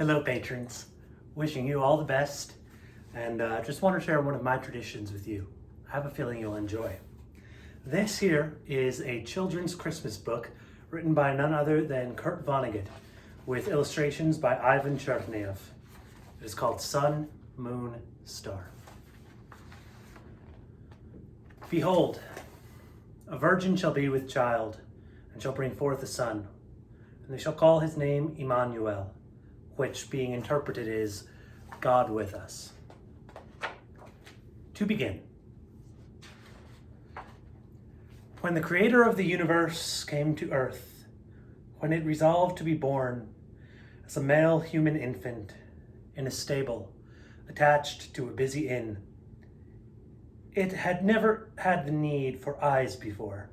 Hello, patrons. Wishing you all the best, and just want to share one of my traditions with you. I have a feeling you'll enjoy. This here is a children's Christmas book written by none other than Kurt Vonnegut, with illustrations by Ivan Chernev. It is called Sun, Moon, Star. Behold, a virgin shall be with child, and shall bring forth a son, and they shall call his name Emmanuel, which being interpreted is God with us. To begin. When the creator of the universe came to earth, when it resolved to be born as a male human infant in a stable attached to a busy inn, it had never had the need for eyes before.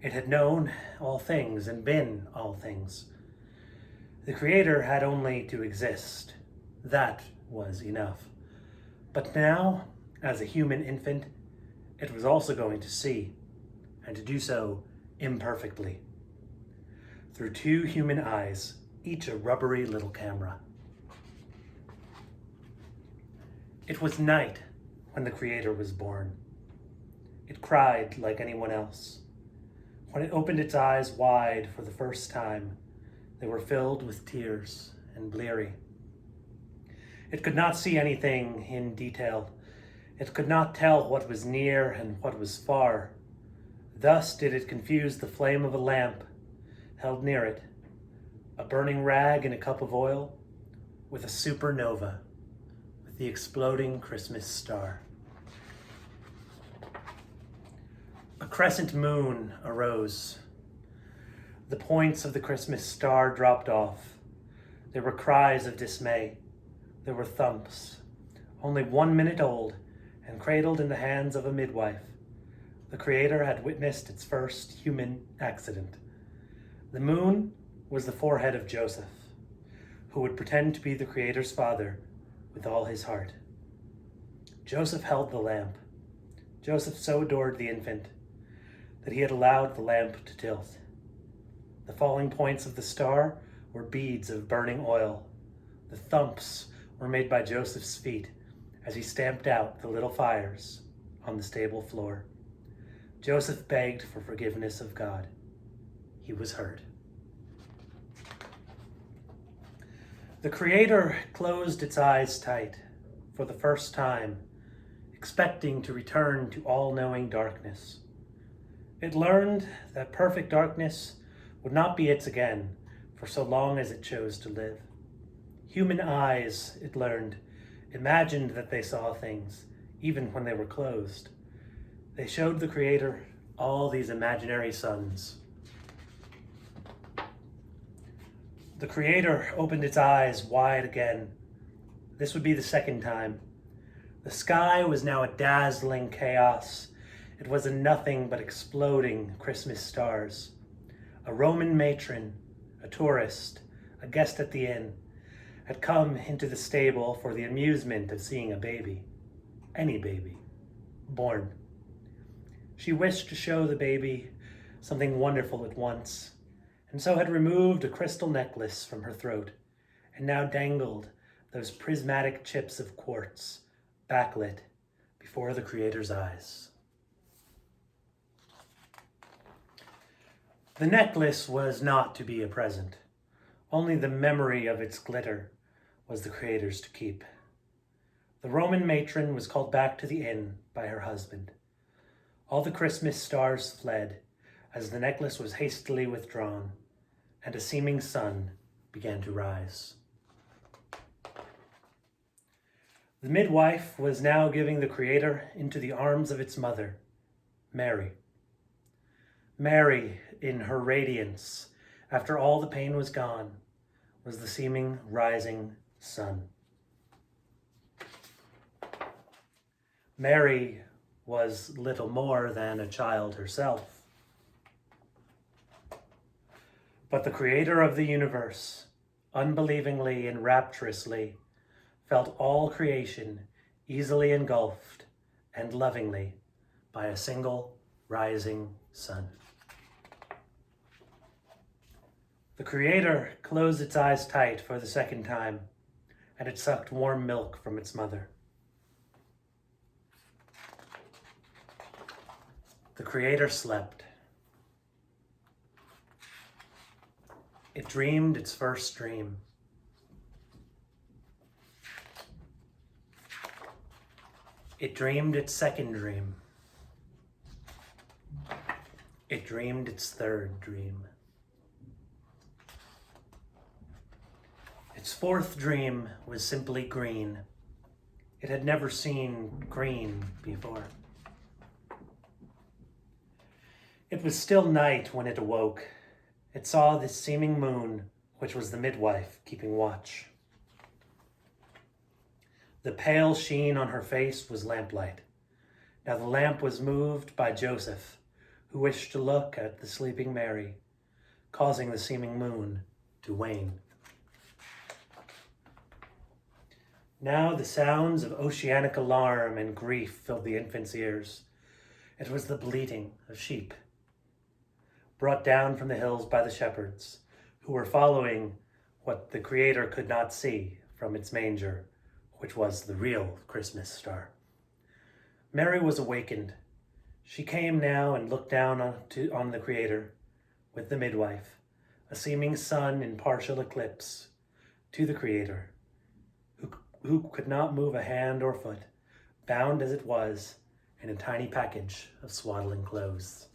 It had known all things and been all things. The Creator had only to exist. That was enough. But now, as a human infant, it was also going to see, and to do so imperfectly. Through two human eyes, each a rubbery little camera. It was night when the Creator was born. It cried like anyone else. When it opened its eyes wide for the first time, they were filled with tears and bleary. It could not see anything in detail. It could not tell what was near and what was far. Thus did it confuse the flame of a lamp held near it, a burning rag in a cup of oil, with a supernova, with the exploding Christmas star. A crescent moon arose. The points of the Christmas star dropped off. There were cries of dismay. There were thumps. Only 1 minute old and cradled in the hands of a midwife, the Creator had witnessed its first human accident. The moon was the forehead of Joseph, who would pretend to be the Creator's father with all his heart. Joseph held the lamp. Joseph so adored the infant that he had allowed the lamp to tilt. The falling points of the star were beads of burning oil. The thumps were made by Joseph's feet as he stamped out the little fires on the stable floor. Joseph begged for forgiveness of God. He was heard. The Creator closed its eyes tight for the first time, expecting to return to all-knowing darkness. It learned that perfect darkness would not be its again for so long as it chose to live. Human eyes, it learned, imagined that they saw things, even when they were closed. They showed the Creator all these imaginary suns. The Creator opened its eyes wide again. This would be the second time. The sky was now a dazzling chaos. It was a nothing but exploding Christmas stars. A Roman matron, a tourist, a guest at the inn, had come into the stable for the amusement of seeing a baby, any baby, born. She wished to show the baby something wonderful at once, and so had removed a crystal necklace from her throat, and now dangled those prismatic chips of quartz, backlit, before the Creator's eyes. The necklace was not to be a present. Only the memory of its glitter was the Creator's to keep. The Roman matron was called back to the inn by her husband. All the Christmas stars fled as the necklace was hastily withdrawn, and a seeming sun began to rise. The midwife was now giving the Creator into the arms of its mother, Mary. Mary, in her radiance, after all the pain was gone, was the seeming rising sun. Mary was little more than a child herself. But the Creator of the universe, unbelievingly and rapturously, felt all creation easily engulfed and lovingly by a single rising sun. The Creator closed its eyes tight for the second time, and it sucked warm milk from its mother. The Creator slept. It dreamed its first dream. It dreamed its second dream. It dreamed its third dream. Its fourth dream was simply green. It had never seen green before. It was still night when it awoke. It saw the seeming moon, which was the midwife, keeping watch. The pale sheen on her face was lamplight. Now the lamp was moved by Joseph, who wished to look at the sleeping Mary, causing the seeming moon to wane. Now the sounds of oceanic alarm and grief filled the infant's ears. It was the bleating of sheep, brought down from the hills by the shepherds, who were following what the Creator could not see from its manger, which was the real Christmas star. Mary was awakened. She came now and looked down on the Creator with the midwife, a seeming sun in partial eclipse, to the Creator, who could not move a hand or foot, bound as it was in a tiny package of swaddling clothes.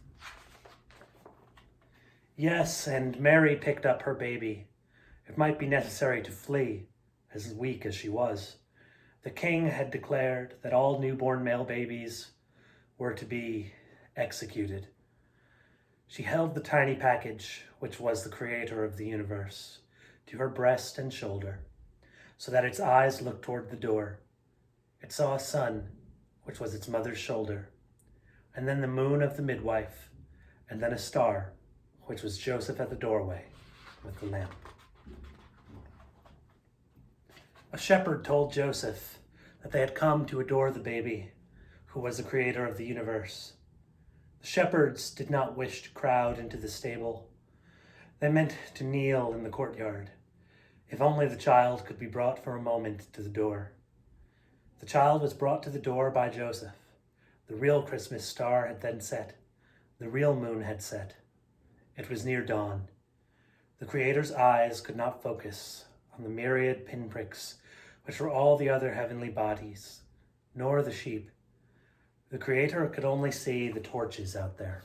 Yes, and Mary picked up her baby. It might be necessary to flee, as weak as she was. The king had declared that all newborn male babies were to be executed. She held the tiny package, which was the Creator of the universe, to her breast and shoulder, so that its eyes looked toward the door. It saw a sun, which was its mother's shoulder, and then the moon of the midwife, and then a star, which was Joseph at the doorway with the lamp. A shepherd told Joseph that they had come to adore the baby, who was the Creator of the universe. The shepherds did not wish to crowd into the stable. They meant to kneel in the courtyard. If only the child could be brought for a moment to the door. The child was brought to the door by Joseph. The real Christmas star had then set. The real moon had set. It was near dawn. The Creator's eyes could not focus on the myriad pinpricks, which were all the other heavenly bodies, nor the sheep. The Creator could only see the torches out there.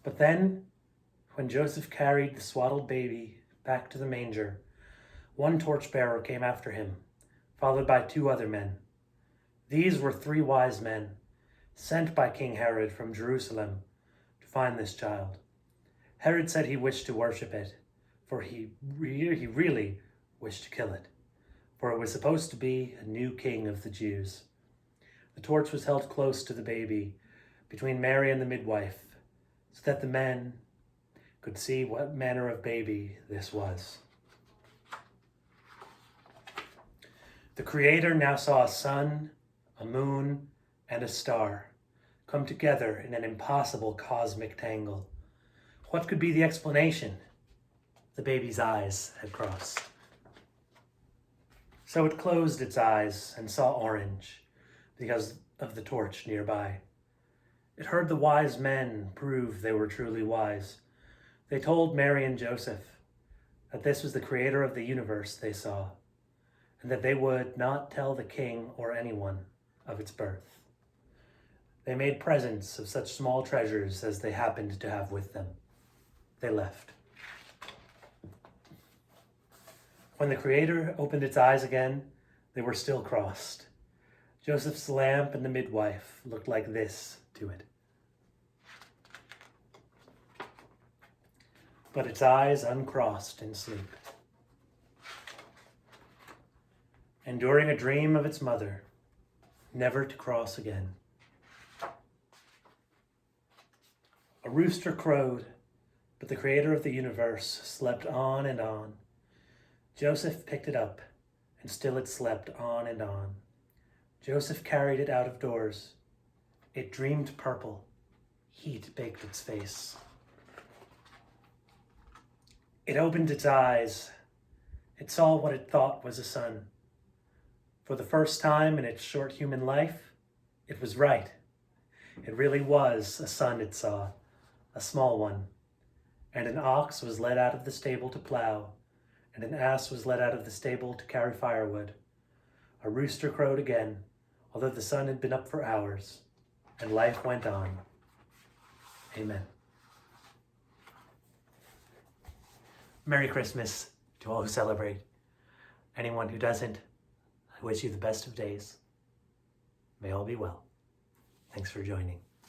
But then, when Joseph carried the swaddled baby back to the manger, one torchbearer came after him, followed by 2 other men. These were 3 wise men, sent by King Herod from Jerusalem to find this child. Herod said he wished to worship it, for he really wished to kill it, for it was supposed to be a new king of the Jews. The torch was held close to the baby, between Mary and the midwife, so that the men could see what manner of baby this was. The Creator now saw a sun, a moon, and a star come together in an impossible cosmic tangle. What could be the explanation? The baby's eyes had crossed. So it closed its eyes and saw orange because of the torch nearby. It heard the wise men prove they were truly wise. They told Mary and Joseph that this was the Creator of the universe they saw, and that they would not tell the king or anyone of its birth. They made presents of such small treasures as they happened to have with them. They left. When the Creator opened its eyes again, they were still crossed. Joseph's lamp and the midwife looked like this to it. But its eyes uncrossed in sleep. Enduring a dream of its mother, never to cross again. A rooster crowed, but the Creator of the universe slept on and on. Joseph picked it up, and still it slept on and on. Joseph carried it out of doors. It dreamed purple. Heat baked its face. It opened its eyes, It saw what it thought was a sun. For the first time in its short human life, it was right. It really was a sun it saw, a small one. And an ox was led out of the stable to plow, and an ass was led out of the stable to carry firewood. A rooster crowed again, although the sun had been up for hours, and life went on. Amen. Merry Christmas to all who celebrate. Anyone who doesn't, I wish you the best of days. May all be well. Thanks for joining.